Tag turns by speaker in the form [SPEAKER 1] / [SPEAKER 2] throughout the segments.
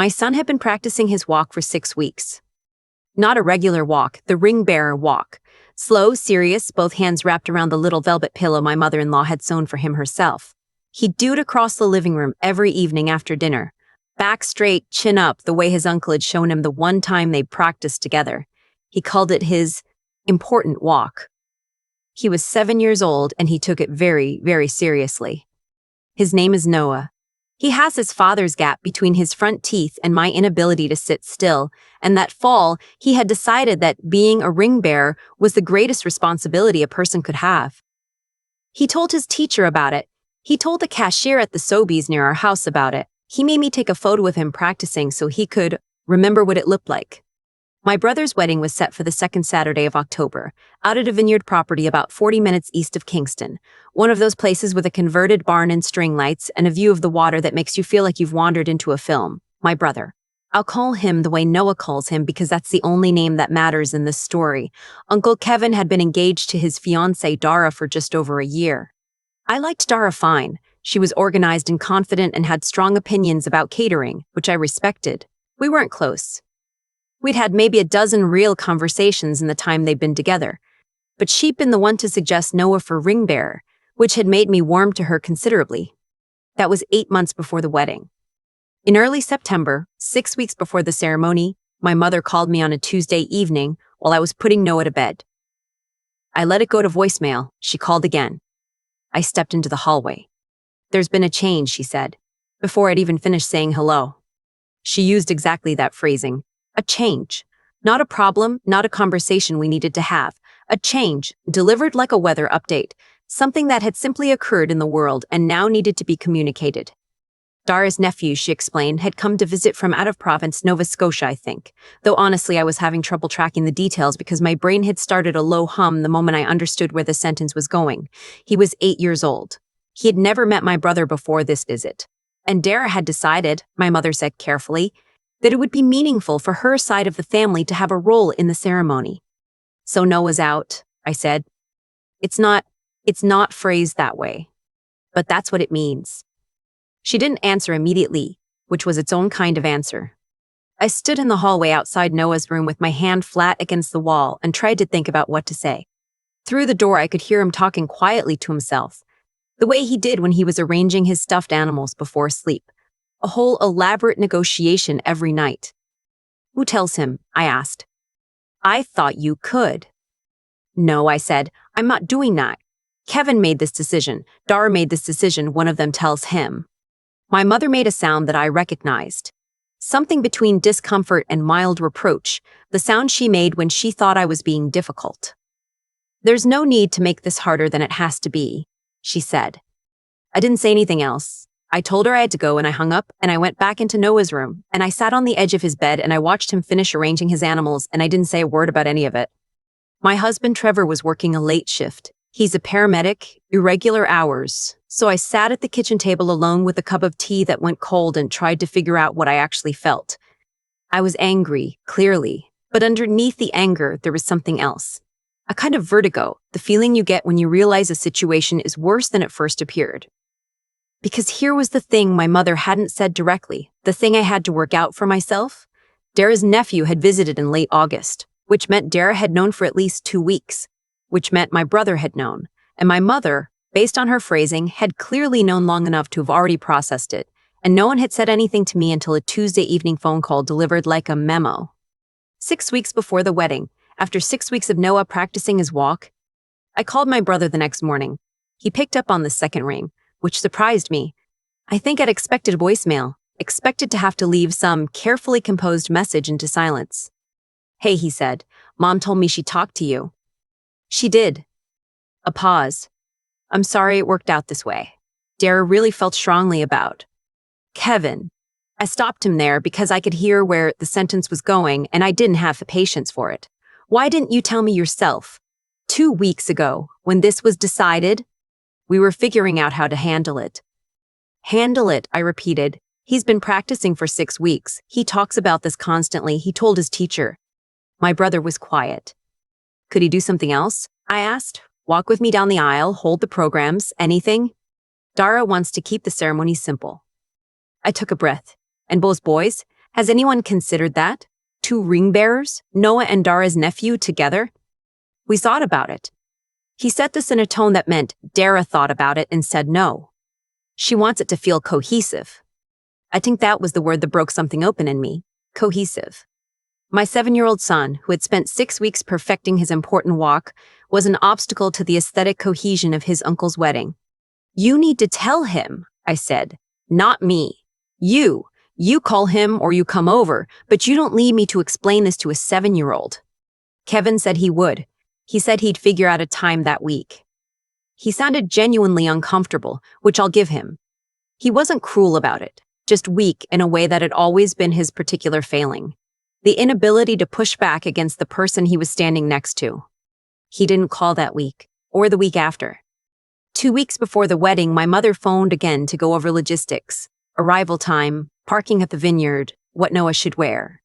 [SPEAKER 1] My son had been practicing his walk for 6 weeks. Not a regular walk, the ring-bearer walk. Slow, serious, both hands wrapped around the little velvet pillow my mother-in-law had sewn for him herself. He'd do it across the living room every evening after dinner. Back straight, chin up, the way his uncle had shown him the one time they'd practiced together. He called it his important walk. He was 7 years old and he took it very, very seriously. His name is Noah. He has his father's gap between his front teeth and my inability to sit still, and that fall, he had decided that being a ring bearer was the greatest responsibility a person could have. He told his teacher about it. He told the cashier at the Sobeys near our house about it. He made me take a photo of him practicing so he could remember what it looked like. My brother's wedding was set for the second Saturday of October, out at a vineyard property about 40 minutes east of Kingston, one of those places with a converted barn and string lights and a view of the water that makes you feel like you've wandered into a film. My brother. I'll call him the way Noah calls him because that's the only name that matters in this story. Uncle Kevin had been engaged to his fiancée Dara for just over a year. I liked Dara fine. She was organized and confident and had strong opinions about catering, which I respected. We weren't close. We'd had maybe a dozen real conversations in the time they'd been together, but she'd been the one to suggest Noah for ring bearer, which had made me warm to her considerably. That was 8 months before the wedding. In early September, 6 weeks before the ceremony, my mother called me on a Tuesday evening while I was putting Noah to bed. I let it go to voicemail. She called again. I stepped into the hallway. "There's been a change," she said, before I'd even finished saying hello. She used exactly that phrasing. A change. Not a problem, not a conversation we needed to have. A change, delivered like a weather update. Something that had simply occurred in the world and now needed to be communicated. Dara's nephew, she explained, had come to visit from out of province, Nova Scotia, I think. Though honestly, I was having trouble tracking the details because my brain had started a low hum the moment I understood where the sentence was going. He was 8 years old. He had never met my brother before this visit. And Dara had decided, my mother said carefully, that it would be meaningful for her side of the family to have a role in the ceremony. "So Noah's out," I said. It's not phrased that way, but that's what it means." She didn't answer immediately, which was its own kind of answer. I stood in the hallway outside Noah's room with my hand flat against the wall and tried to think about what to say. Through the door, I could hear him talking quietly to himself, the way he did when he was arranging his stuffed animals before sleep. A whole elaborate negotiation every night. "Who tells him?" I asked. "I thought you could." "No," I said, "I'm not doing that. Kevin made this decision. Dara made this decision. One of them tells him." My mother made a sound that I recognized. Something between discomfort and mild reproach, the sound she made when she thought I was being difficult. "There's no need to make this harder than it has to be," she said. I didn't say anything else. I told her I had to go and I hung up and I went back into Noah's room and I sat on the edge of his bed and I watched him finish arranging his animals and I didn't say a word about any of it. My husband Trevor was working a late shift. He's a paramedic, irregular hours. So I sat at the kitchen table alone with a cup of tea that went cold and tried to figure out what I actually felt. I was angry, clearly, but underneath the anger there was something else. A kind of vertigo, the feeling you get when you realize a situation is worse than it first appeared. Because here was the thing my mother hadn't said directly, the thing I had to work out for myself. Dara's nephew had visited in late August, which meant Dara had known for at least 2 weeks, which meant my brother had known, and my mother, based on her phrasing, had clearly known long enough to have already processed it, and no one had said anything to me until a Tuesday evening phone call delivered like a memo. 6 weeks before the wedding, after 6 weeks of Noah practicing his walk, I called my brother the next morning. He picked up on the second ring, which surprised me. I think I'd expected a voicemail, expected to have to leave some carefully composed message into silence. "Hey," he said, "Mom told me she talked to you." "She did." A pause. "I'm sorry it worked out this way." Dara really felt strongly about Kevin. I stopped him there because I could hear where the sentence was going and I didn't have the patience for it. "Why didn't you tell me yourself? 2 weeks ago, when this was decided, we were figuring out how to handle it." "Handle it," I repeated. "He's been practicing for 6 weeks. He talks about this constantly. He told his teacher." My brother was quiet. "Could he do something else?" I asked. "Walk with me down the aisle, hold the programs, anything?" "Dara wants to keep the ceremony simple." I took a breath. "And both boys? Has anyone considered that? Two ring bearers, Noah and Dara's nephew, together? We thought about it. He said this in a tone that meant Dara thought about it and said no. She wants it to feel cohesive. I think that was the word that broke something open in me. Cohesive. My 7-year-old son, who had spent 6 weeks perfecting his important walk, was an obstacle to the aesthetic cohesion of his uncle's wedding. You need to tell him, I said. Not me. You. You call him or you come over, but you don't leave me to explain this to a 7-year-old. Kevin said he would. He said he'd figure out a time that week. He sounded genuinely uncomfortable, which I'll give him. He wasn't cruel about it, just weak in a way that had always been his particular failing. The inability to push back against the person he was standing next to. He didn't call that week, or the week after. 2 weeks before the wedding, my mother phoned again to go over logistics, arrival time, parking at the vineyard, what Noah should wear.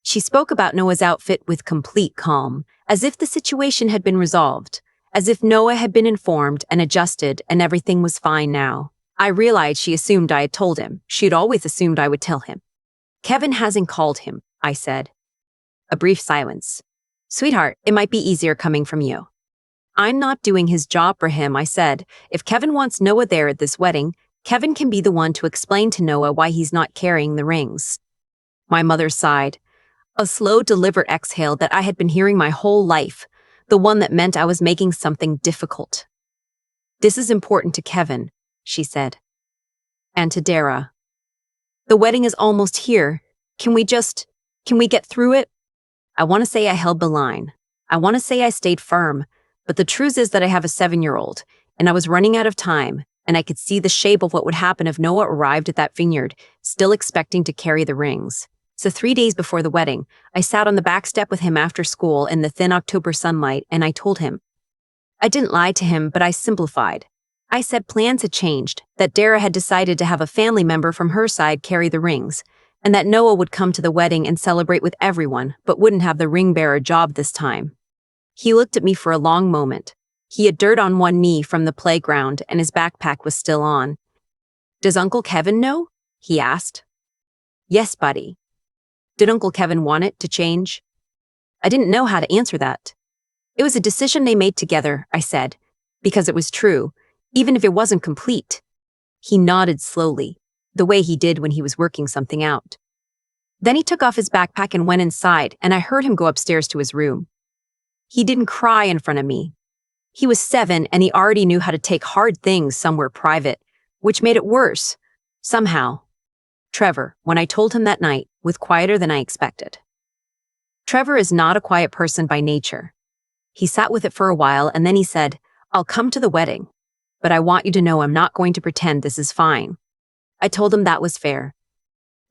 [SPEAKER 1] She spoke about Noah's outfit with complete calm, as if the situation had been resolved, as if Noah had been informed and adjusted and everything was fine now. I realized she assumed I had told him. She'd always assumed I would tell him. Kevin hasn't called him, I said. A brief silence. Sweetheart, it might be easier coming from you. I'm not doing his job for him, I said. If Kevin wants Noah there at this wedding, Kevin can be the one to explain to Noah why he's not carrying the rings. My mother sighed. A slow, deliberate exhale that I had been hearing my whole life, the one that meant I was making something difficult. This is important to Kevin, she said. And to Dara. The wedding is almost here. Can we get through it? I want to say I held the line. I want to say I stayed firm, but the truth is that I have a 7-year-old, and I was running out of time, and I could see the shape of what would happen if Noah arrived at that vineyard, still expecting to carry the rings. So 3 days before the wedding, I sat on the back step with him after school in the thin October sunlight, and I told him. I didn't lie to him, but I simplified. I said plans had changed, that Dara had decided to have a family member from her side carry the rings, and that Noah would come to the wedding and celebrate with everyone, but wouldn't have the ring bearer job this time. He looked at me for a long moment. He had dirt on one knee from the playground, and his backpack was still on. Does Uncle Kevin know? He asked. Yes, buddy. Did Uncle Kevin want it to change? I didn't know how to answer that. It was a decision they made together, I said, because it was true, even if it wasn't complete. He nodded slowly, the way he did when he was working something out. Then he took off his backpack and went inside, and I heard him go upstairs to his room. He didn't cry in front of me. He was 7, and he already knew how to take hard things somewhere private, which made it worse, somehow. Trevor, when I told him that night, was quieter than I expected. Trevor is not a quiet person by nature. He sat with it for a while, and then he said, I'll come to the wedding, but I want you to know I'm not going to pretend this is fine. I told him that was fair.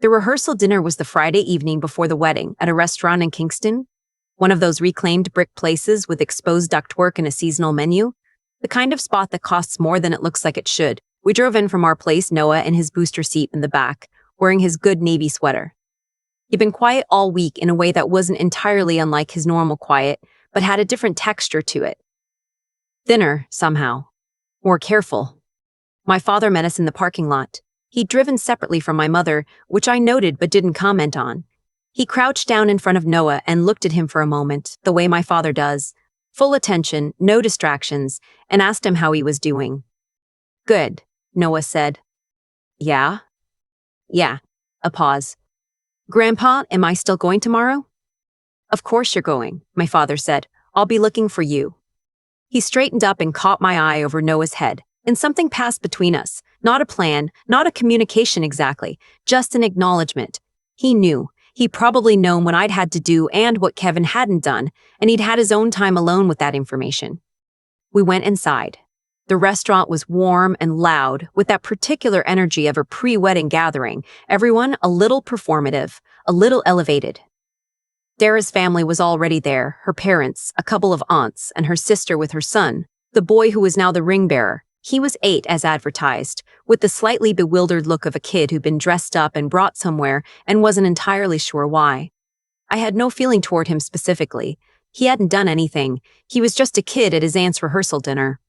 [SPEAKER 1] The rehearsal dinner was the Friday evening before the wedding at a restaurant in Kingston, one of those reclaimed brick places with exposed ductwork and a seasonal menu, the kind of spot that costs more than it looks like it should. We drove in from our place, Noah in his booster seat in the back, wearing his good navy sweater. He'd been quiet all week in a way that wasn't entirely unlike his normal quiet, but had a different texture to it. Thinner, somehow. More careful. My father met us in the parking lot. He'd driven separately from my mother, which I noted but didn't comment on. He crouched down in front of Noah and looked at him for a moment, the way my father does, full attention, no distractions, and asked him how he was doing. Good, Noah said. Yeah? Yeah. A pause. Grandpa, am I still going tomorrow? Of course you're going, my father said. I'll be looking for you. He straightened up and caught my eye over Noah's head, and something passed between us. Not a plan, not a communication exactly, just an acknowledgement. He knew. He'd probably known what I'd had to do and what Kevin hadn't done, and he'd had his own time alone with that information. We went inside. The restaurant was warm and loud, with that particular energy of a pre-wedding gathering, everyone a little performative, a little elevated. Dara's family was already there, her parents, a couple of aunts, and her sister with her son, the boy who was now the ring bearer. He was 8 as advertised, with the slightly bewildered look of a kid who'd been dressed up and brought somewhere and wasn't entirely sure why. I had no feeling toward him specifically. He hadn't done anything. He was just a kid at his aunt's rehearsal dinner.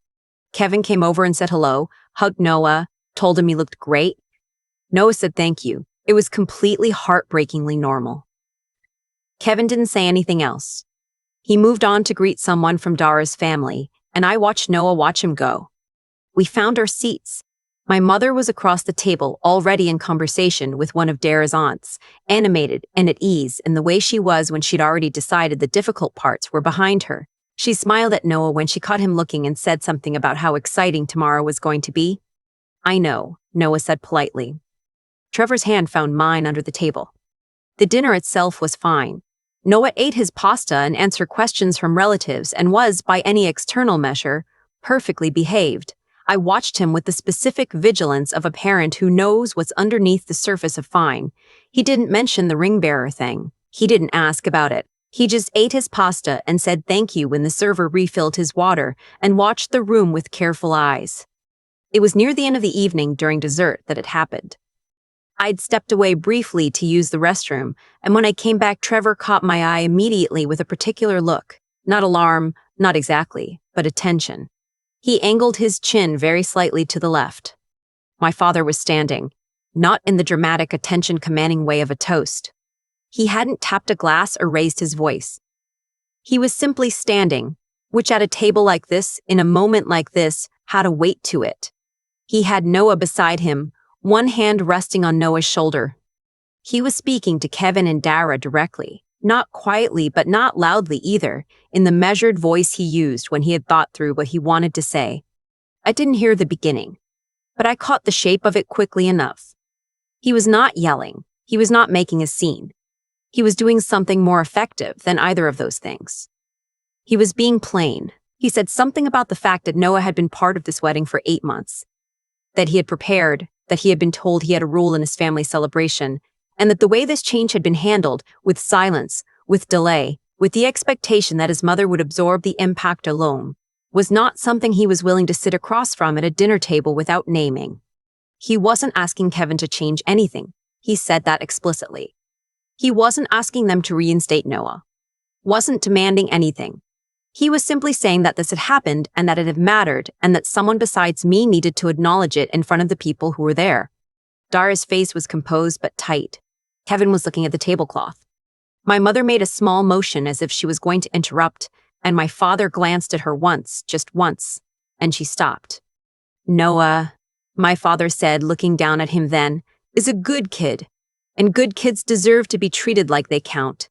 [SPEAKER 1] Kevin came over and said hello, hugged Noah, told him he looked great. Noah said thank you, It was completely heartbreakingly normal. Kevin didn't say anything else. He moved on to greet someone from Dara's family, and I watched Noah watch him go. We found our seats. My mother was across the table, already in conversation with one of Dara's aunts, animated and at ease in the way she was when she'd already decided the difficult parts were behind her. She smiled at Noah when she caught him looking and said something about how exciting tomorrow was going to be. "I know," Noah said politely. Trevor's hand found mine under the table. The dinner itself was fine. Noah ate his pasta and answered questions from relatives and was, by any external measure, perfectly behaved. I watched him with the specific vigilance of a parent who knows what's underneath the surface of fine. He didn't mention the ring bearer thing. He didn't ask about it. He just ate his pasta and said thank you when the server refilled his water and watched the room with careful eyes. It was near the end of the evening during dessert that it happened. I'd stepped away briefly to use the restroom, and when I came back, Trevor caught my eye immediately with a particular look. Not alarm, not exactly, but attention. He angled his chin very slightly to the left. My father was standing, not in the dramatic attention-commanding way of a toast. He hadn't tapped a glass or raised his voice. He was simply standing, which at a table like this, in a moment like this, had a weight to it. He had Noah beside him, one hand resting on Noah's shoulder. He was speaking to Kevin and Dara directly, not quietly but not loudly either, in the measured voice he used when he had thought through what he wanted to say. I didn't hear the beginning, but I caught the shape of it quickly enough. He was not yelling. He was not making a scene. He was doing something more effective than either of those things. He was being plain. He said something about the fact that Noah had been part of this wedding for 8 months, that he had prepared, that he had been told he had a role in his family celebration, and that the way this change had been handled, with silence, with delay, with the expectation that his mother would absorb the impact alone, was not something he was willing to sit across from at a dinner table without naming. He wasn't asking Kevin to change anything. He said that explicitly. He wasn't asking them to reinstate Noah. Wasn't demanding anything. He was simply saying that this had happened and that it had mattered and that someone besides me needed to acknowledge it in front of the people who were there. Dara's face was composed but tight. Kevin was looking at the tablecloth. My mother made a small motion as if she was going to interrupt, and my father glanced at her once, just once, and she stopped. "Noah," my father said, looking down at him then, "is a good kid, and good kids deserve to be treated like they count.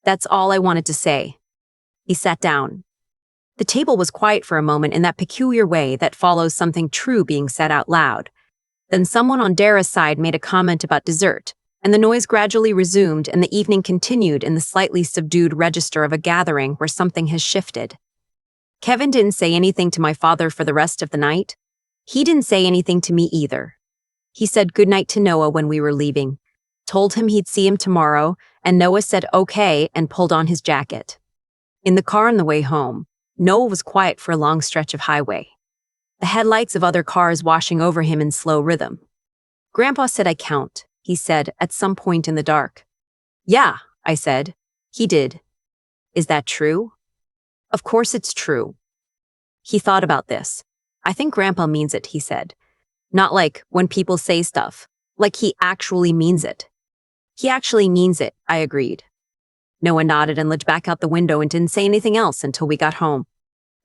[SPEAKER 1] That's all I wanted to say." He sat down. The table was quiet for a moment in that peculiar way that follows something true being said out loud. Then someone on Dara's side made a comment about dessert, and the noise gradually resumed and the evening continued in the slightly subdued register of a gathering where something has shifted. Kevin didn't say anything to my father for the rest of the night. He didn't say anything to me either. He said goodnight to Noah when we were leaving, told him he'd see him tomorrow, and Noah said okay and pulled on his jacket. In the car on the way home, Noah was quiet for a long stretch of highway, the headlights of other cars washing over him in slow rhythm. "Grandpa said I count," he said at some point in the dark. "Yeah," I said. He did. "Is that true?" "Of course it's true." He thought about this. "I think Grandpa means it," he said. "Not like when people say stuff, like he actually means it." "He actually means it," I agreed. Noah nodded and looked back out the window and didn't say anything else until we got home.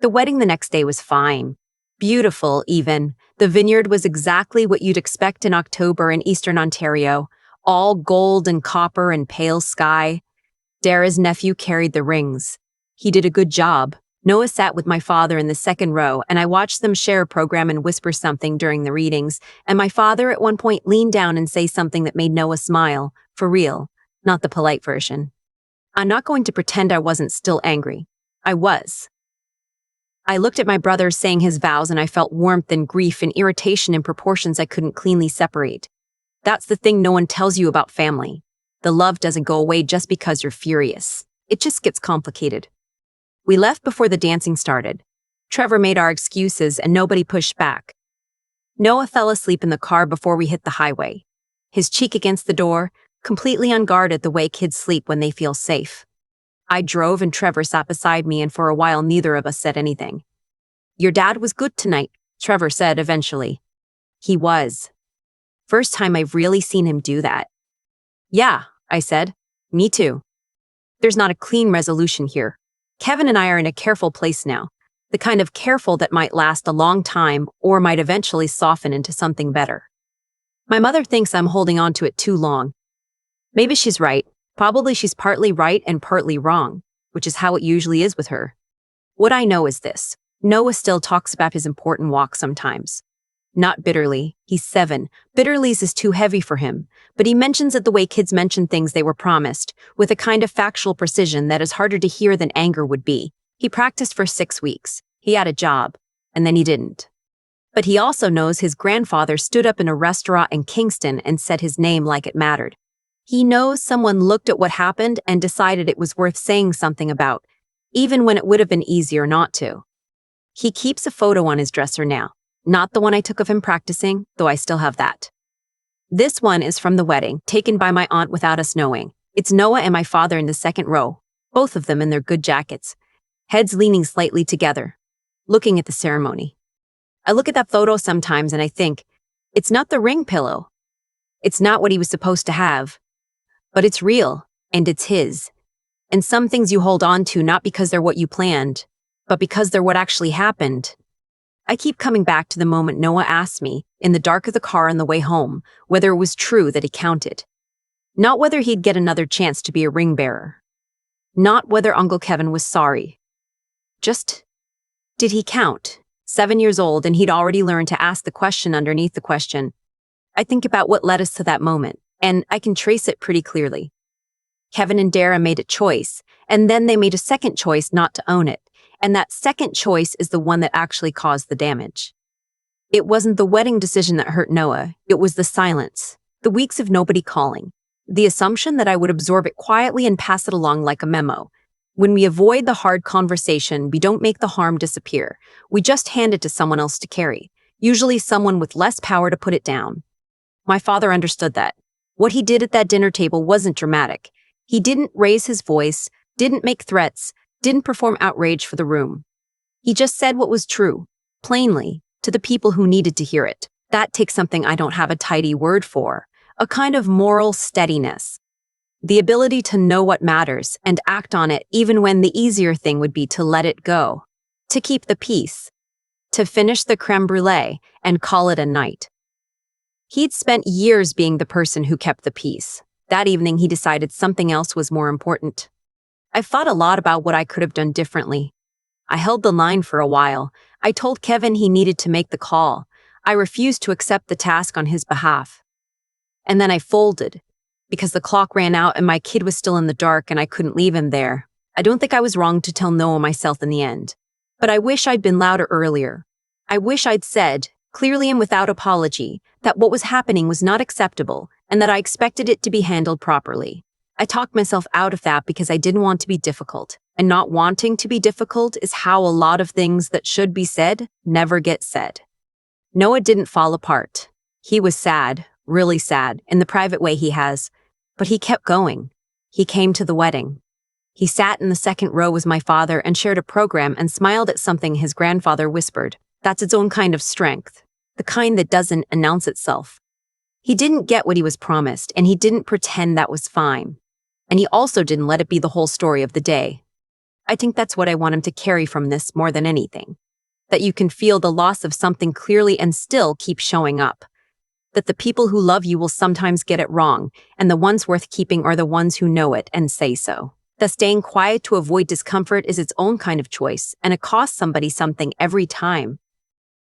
[SPEAKER 1] The wedding the next day was fine. Beautiful, even. The vineyard was exactly what you'd expect in October in eastern Ontario, all gold and copper and pale sky. Dara's nephew carried the rings. He did a good job. Noah sat with my father in the second row, and I watched them share a program and whisper something during the readings, and my father at one point leaned down and say something that made Noah smile, for real, not the polite version. I'm not going to pretend I wasn't still angry. I was. I looked at my brother saying his vows and I felt warmth and grief and irritation in proportions I couldn't cleanly separate. That's the thing no one tells you about family. The love doesn't go away just because you're furious. It just gets complicated. We left before the dancing started. Trevor made our excuses and nobody pushed back. Noah fell asleep in the car before we hit the highway, his cheek against the door, completely unguarded the way kids sleep when they feel safe. I drove and Trevor sat beside me, and for a while neither of us said anything. "Your dad was good tonight," Trevor said eventually. He was. First time I've really seen him do that. Yeah, I said. Me too. There's not a clean resolution here. Kevin and I are in a careful place now. The kind of careful that might last a long time or might eventually soften into something better. My mother thinks I'm holding on to it too long. Maybe she's right. Probably she's partly right and partly wrong, which is how it usually is with her. What I know is this. Noah still talks about his important walk sometimes. Not bitterly. He's 7. Bitterly's is too heavy for him, but he mentions it the way kids mention things they were promised, with a kind of factual precision that is harder to hear than anger would be. He practiced for 6 weeks. He had a job, and then he didn't. But he also knows his grandfather stood up in a restaurant in Kingston and said his name like it mattered. He knows someone looked at what happened and decided it was worth saying something about, even when it would have been easier not to. He keeps a photo on his dresser now. Not the one I took of him practicing, though I still have that. This one is from the wedding, taken by my aunt without us knowing. It's Noah and my father in the second row, both of them in their good jackets, heads leaning slightly together, looking at the ceremony. I look at that photo sometimes and I think, it's not the ring pillow. It's not what he was supposed to have. But it's real, and it's his. And some things you hold on to not because they're what you planned, but because they're what actually happened. I keep coming back to the moment Noah asked me, in the dark of the car on the way home, whether it was true that he counted. Not whether he'd get another chance to be a ring bearer. Not whether Uncle Kevin was sorry. Just, did he count? 7 years old, and he'd already learned to ask the question underneath the question. I think about what led us to that moment, and I can trace it pretty clearly. Kevin and Dara made a choice, and then they made a second choice not to own it. And that second choice is the one that actually caused the damage. It wasn't the wedding decision that hurt Noah, it was the silence, the weeks of nobody calling, the assumption that I would absorb it quietly and pass it along like a memo. When we avoid the hard conversation, we don't make the harm disappear. We just hand it to someone else to carry, usually someone with less power to put it down. My father understood that. What he did at that dinner table wasn't dramatic. He didn't raise his voice, didn't make threats, didn't perform outrage for the room. He just said what was true, plainly, to the people who needed to hear it. That takes something I don't have a tidy word for, a kind of moral steadiness. The ability to know what matters and act on it even when the easier thing would be to let it go, to keep the peace, to finish the creme brulee and call it a night. He'd spent years being the person who kept the peace. That evening he decided something else was more important. I've thought a lot about what I could have done differently. I held the line for a while. I told Kevin he needed to make the call. I refused to accept the task on his behalf. And then I folded, because the clock ran out and my kid was still in the dark and I couldn't leave him there. I don't think I was wrong to tell Noah myself in the end. But I wish I'd been louder earlier. I wish I'd said, clearly and without apology, that what was happening was not acceptable and that I expected it to be handled properly. I talked myself out of that because I didn't want to be difficult, and not wanting to be difficult is how a lot of things that should be said never get said. Noah didn't fall apart. He was sad, really sad, in the private way he has, but he kept going. He came to the wedding. He sat in the second row with my father and shared a program and smiled at something his grandfather whispered. That's its own kind of strength, the kind that doesn't announce itself. He didn't get what he was promised, and he didn't pretend that was fine. And he also didn't let it be the whole story of the day. I think that's what I want him to carry from this more than anything. That you can feel the loss of something clearly and still keep showing up. That the people who love you will sometimes get it wrong, and the ones worth keeping are the ones who know it and say so. That staying quiet to avoid discomfort is its own kind of choice, and it costs somebody something every time.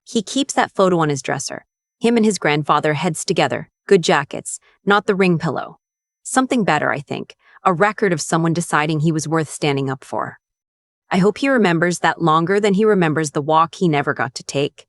[SPEAKER 1] He keeps that photo on his dresser. Him and his grandfather heads together, good jackets, not the ring pillow. Something better, I think. A record of someone deciding he was worth standing up for. I hope he remembers that longer than he remembers the walk he never got to take.